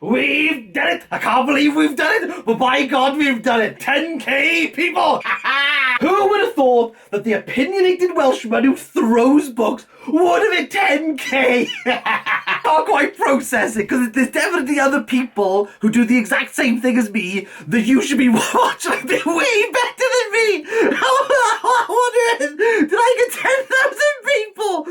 We've done it! I can't believe we've done it! But by God, we've done it! 10k people! Who would have thought that the opinionated Welshman who throws books would have hit 10k? Can't quite process it, because there's definitely other people who do the exact same thing as me that you should be watching. They're way better than me! How on earth did I get 10,000 people?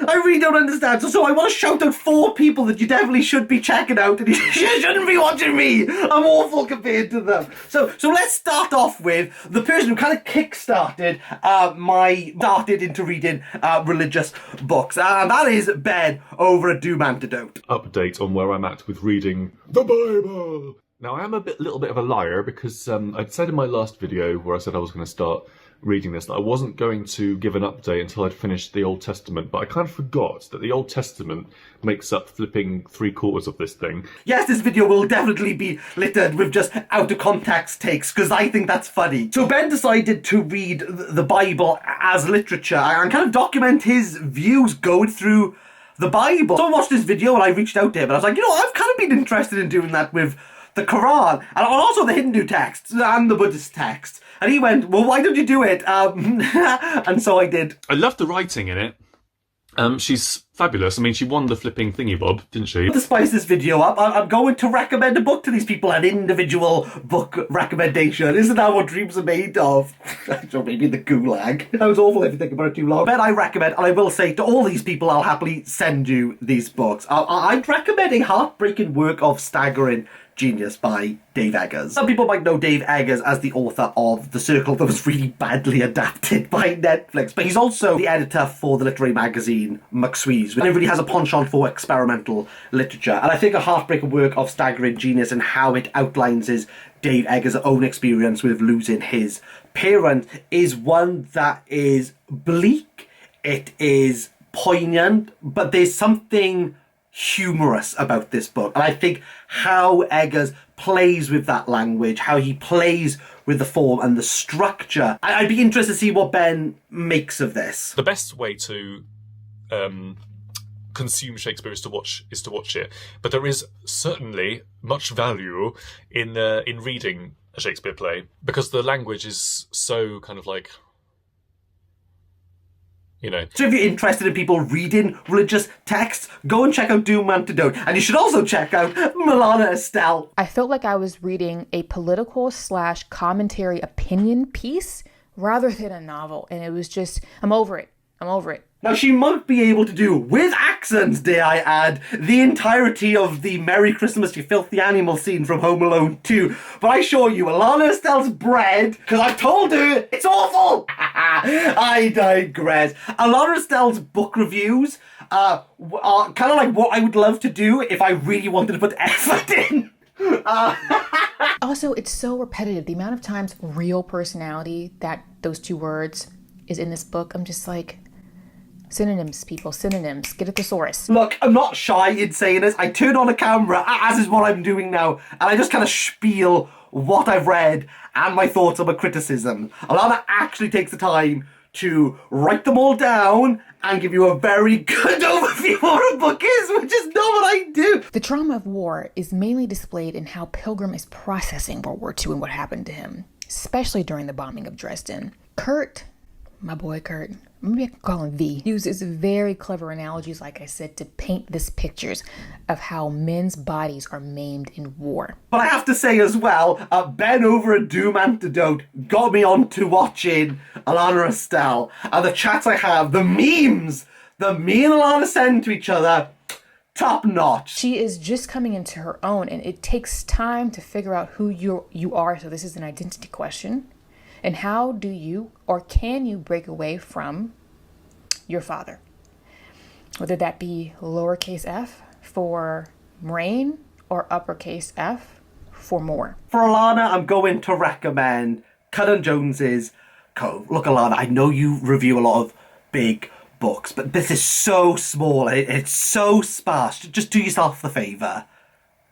I really don't understand. So I want to shout out 4 people that you definitely should be checking out, and you shouldn't be watching me. I'm awful compared to them. So let's start off with the person who kind of kick-started started into reading religious books, and that is Ben over at Doom Antidote. Update on where I'm at with reading the Bible. Now, I am a little bit of a liar, because I'd said in my last video where I said I was going to start reading this that I wasn't going to give an update until I'd finished the Old Testament, but I kind of forgot that the Old Testament makes up flipping 3/4 of this thing. Yes, this video will definitely be littered with just out of context takes, because I think that's funny. So Ben decided to read the Bible as literature and kind of document his views going through the Bible. So I watched this video and I reached out to him and I was like, I've kind of been interested in doing that with the Quran and also the Hindu texts and the Buddhist texts. And he went, well, why don't you do it? And so I did. I loved the writing in it. She's fabulous. I mean, she won the flipping thingy-bob, didn't she? To spice this video up, I'm going to recommend a book to these people, an individual book recommendation. Isn't that what dreams are made of? So maybe the gulag. That was awful if you think about it too long. But I recommend, and I will say to all these people, I'll happily send you these books. I'm recommending Heartbreaking Work of Staggering Genius by Dave Eggers. Some people might know Dave Eggers as the author of The Circle that was really badly adapted by Netflix, but he's also the editor for the literary magazine McSwee's, which really has a penchant for experimental literature. And I think A Heartbreaking Work of Staggering Genius and how it outlines his Dave Eggers' own experience with losing his parent is one that is bleak, it is poignant, but there's something humorous about this book. And I think how Eggers plays with that language, how he plays with the form and the structure. I'd be interested to see what Ben makes of this. The best way to consume Shakespeare is to watch it, but there is certainly much value in reading a Shakespeare play, because the language is so kind of like, So if you're interested in people reading religious texts, go and check out Doom Antidote. And you should also check out Milana Estelle. I felt like I was reading a political/commentary opinion piece rather than a novel. And it was just, I'm over it. Now, she might be able to do, with accents, dare I add, the entirety of the Merry Christmas, You Filthy Animal scene from Home Alone 2. But I assure you, Alana Estelle's bread, because I've told her, it's awful! I digress. Alana Estelle's book reviews are kind of like what I would love to do if I really wanted to put effort in. Also, it's so repetitive. The amount of times real personality, that those 2 words, is in this book, I'm just like, synonyms, people, synonyms. Get a thesaurus. Look, I'm not shy in saying this. I turn on a camera, as is what I'm doing now, and I just kind of spiel what I've read and my thoughts on my criticism. Alana actually takes the time to write them all down and give you a very good overview of what a book is, which is not what I do. The trauma of war is mainly displayed in how Pilgrim is processing World War II and what happened to him, especially during the bombing of Dresden. Kurt, my boy Kurt, maybe I can call him V, uses very clever analogies, like I said, to paint this pictures of how men's bodies are maimed in war. But I have to say as well, Ben over at Doom Antidote got me on to watching Alana Estelle, and the chats I have, the memes that me and Alana send to each other, top notch. She is just coming into her own, and it takes time to figure out who you are, so this is an identity question. And how do you, or can you, break away from your father? Whether that be lowercase f for Moraine or uppercase F for more. For Alana, I'm going to recommend Cullen Jones's Cove. Look, Alana, I know you review a lot of big books, but this is so small. It's so sparse. Just do yourself the favour.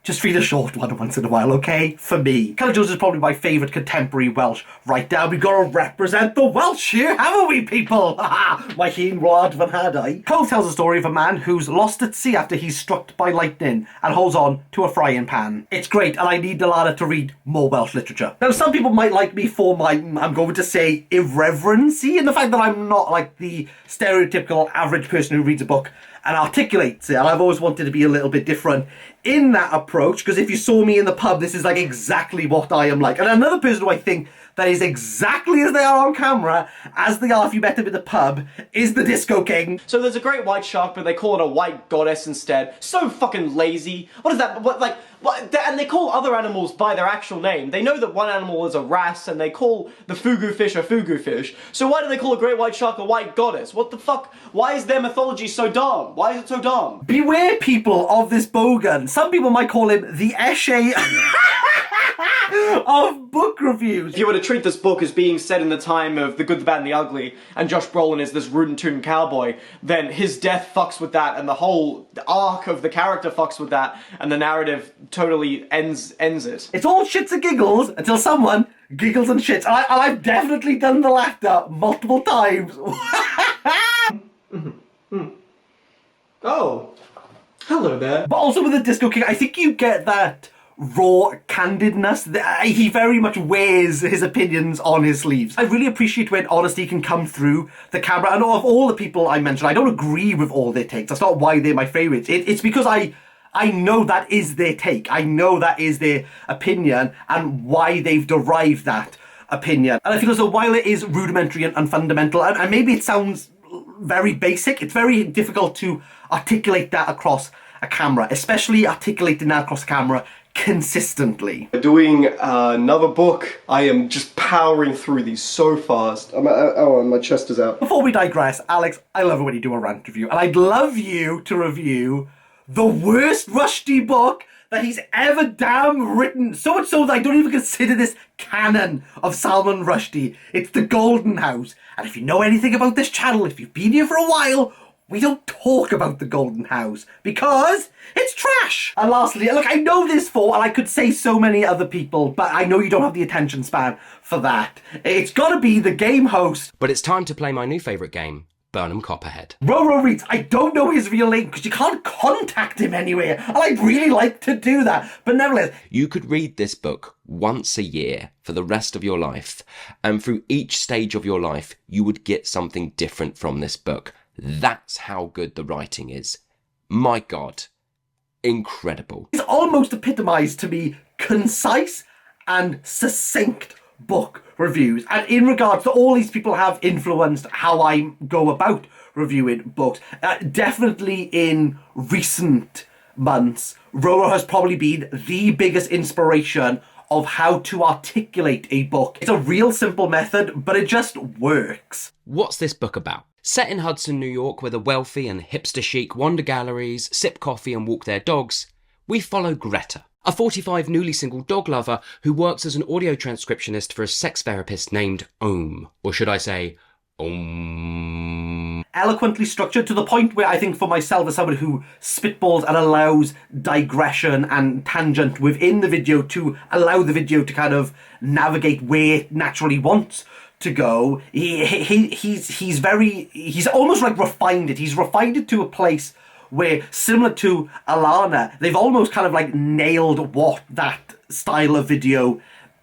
just read a short one once in a while, okay? For me. Caled Jones is probably my favourite contemporary Welsh writer. We've got to represent the Welsh here, haven't we, people? My hen wlad van hadau. Cole tells the story of a man who's lost at sea after he's struck by lightning and holds on to a frying pan. It's great, and I need Delana to read more Welsh literature. Now, some people might like me for my, I'm going to say, irreverency, and the fact that I'm not like the stereotypical average person who reads a book and articulates it, and I've always wanted to be a little bit different in that approach, because if you saw me in the pub, this is like exactly what I am like. And another person who I think that is exactly as they are on camera, as they are if you met them in the pub, is the Disco King. So there's a great white shark, but they call it a white goddess instead. So fucking lazy. What is that? What? And they call other animals by their actual name. They know that one animal is a wrasse, and they call the fugu fish a fugu fish. So why do they call a great white shark a white goddess? What the fuck? Why is their mythology so dumb? Why is it so dumb? Beware, people, of this bogan. Some people might call him the Eshe of book reviews. If you were to treat this book as being set in the time of The Good, the Bad, and the Ugly, and Josh Brolin is this rootin' tootin' cowboy, then his death fucks with that, and the whole arc of the character fucks with that, and the narrative totally ends it. It's all shits and giggles until someone giggles and shits. And I've definitely done the latter multiple times. Oh. Hello there. But also with the Disco King, I think you get that raw candidness. He very much wears his opinions on his sleeves. I really appreciate when honesty can come through the camera. And of all the people I mentioned, I don't agree with all their takes. That's not why they're my favourites. It's because I know that is their take. I know that is their opinion and why they've derived that opinion. And I feel as though while it is rudimentary and fundamental, and maybe it sounds very basic, it's very difficult to articulate that across a camera, especially articulating that across a camera consistently. Doing another book. I am just powering through these so fast. Oh, my chest is out. Before we digress, Alex, I love it when you do a rant review, and I'd love you to review the worst Rushdie book that he's ever damn written. So much so that I don't even consider this canon of Salman Rushdie. It's The Golden House. And if you know anything about this channel, if you've been here for a while, we don't talk about The Golden House because it's trash. And lastly, look, I know this for, and I could say so many other people, but I know you don't have the attention span for that. It's gotta be the game host. But it's time to play my new favourite game, Burnham Copperhead. Roro reads. I don't know his real name because you can't contact him anywhere, and I'd really like to do that. But nevertheless, you could read this book once a year for the rest of your life, and through each stage of your life, you would get something different from this book. That's how good the writing is. My God, incredible. It's almost epitomised to me concise and succinct book reviews, and in regards to all these people have influenced how I go about reviewing books. Definitely in recent months, Roro has probably been the biggest inspiration of how to articulate a book. It's a real simple method, but it just works. What's this book about? Set in Hudson, New York, where the wealthy and hipster chic wander galleries, sip coffee and walk their dogs, we follow Greta, a 45 newly single dog lover who works as an audio transcriptionist for a sex therapist named Om. Or should I say, Om. Eloquently structured to the point where I think for myself as someone who spitballs and allows digression and tangent within the video to allow the video to kind of navigate where it naturally wants to go, he's almost like refined it. He's refined it to a place where, similar to Alana, they've almost kind of like nailed what that style of video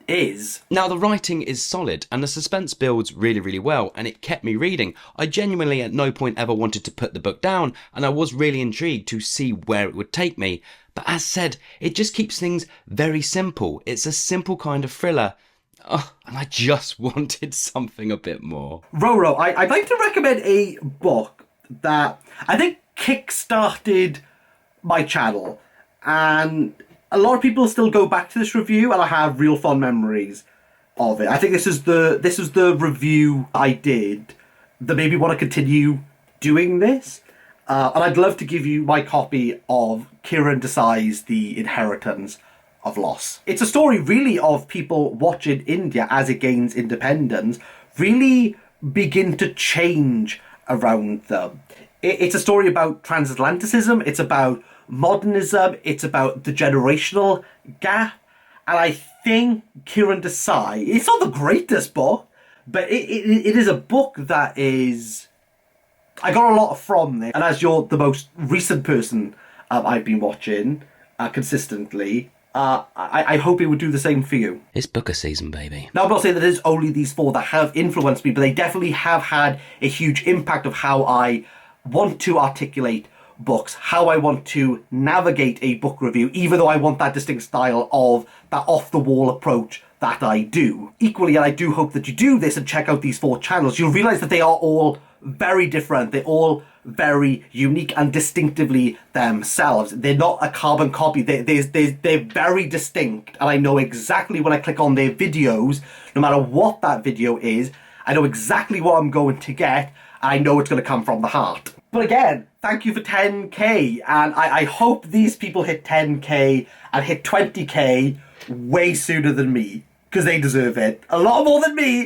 is. Now, the writing is solid and the suspense builds really, really well, and it kept me reading. I genuinely at no point ever wanted to put the book down, and I was really intrigued to see where it would take me. But as said, it just keeps things very simple. It's a simple kind of thriller. Oh, and I just wanted something a bit more. Roro, I'd like to recommend a book that I think kick-started my channel, and a lot of people still go back to this review, and I have real fond memories of it. I think this is the review I did that made me want to continue doing this, and I'd love to give you my copy of Kiran Desai's The Inheritance of Loss. It's a story really of people watching India as it gains independence really begin to change around them. It's a story about transatlanticism, it's about modernism, it's about the generational gap, and I think Kieran Desai, it's not the greatest book, but it is a book that is... I got a lot from this, and as you're the most recent person I've been watching consistently, I hope it would do the same for you. It's booker season, baby. Now, I'm not saying that there's only these 4 that have influenced me, but they definitely have had a huge impact of how I want to articulate books, how I want to navigate a book review, even though I want that distinct style of that off-the-wall approach that I do. Equally, and I do hope that you do this and check out these 4 channels, you'll realise that they are all very different. They're all very unique and distinctively themselves. They're not a carbon copy. They're very distinct, and I know exactly when I click on their videos, no matter what that video is, I know exactly what I'm going to get, and I know it's going to come from the heart. But again, thank you for 10k, and I hope these people hit 10k and hit 20k way sooner than me, because they deserve it a lot more than me.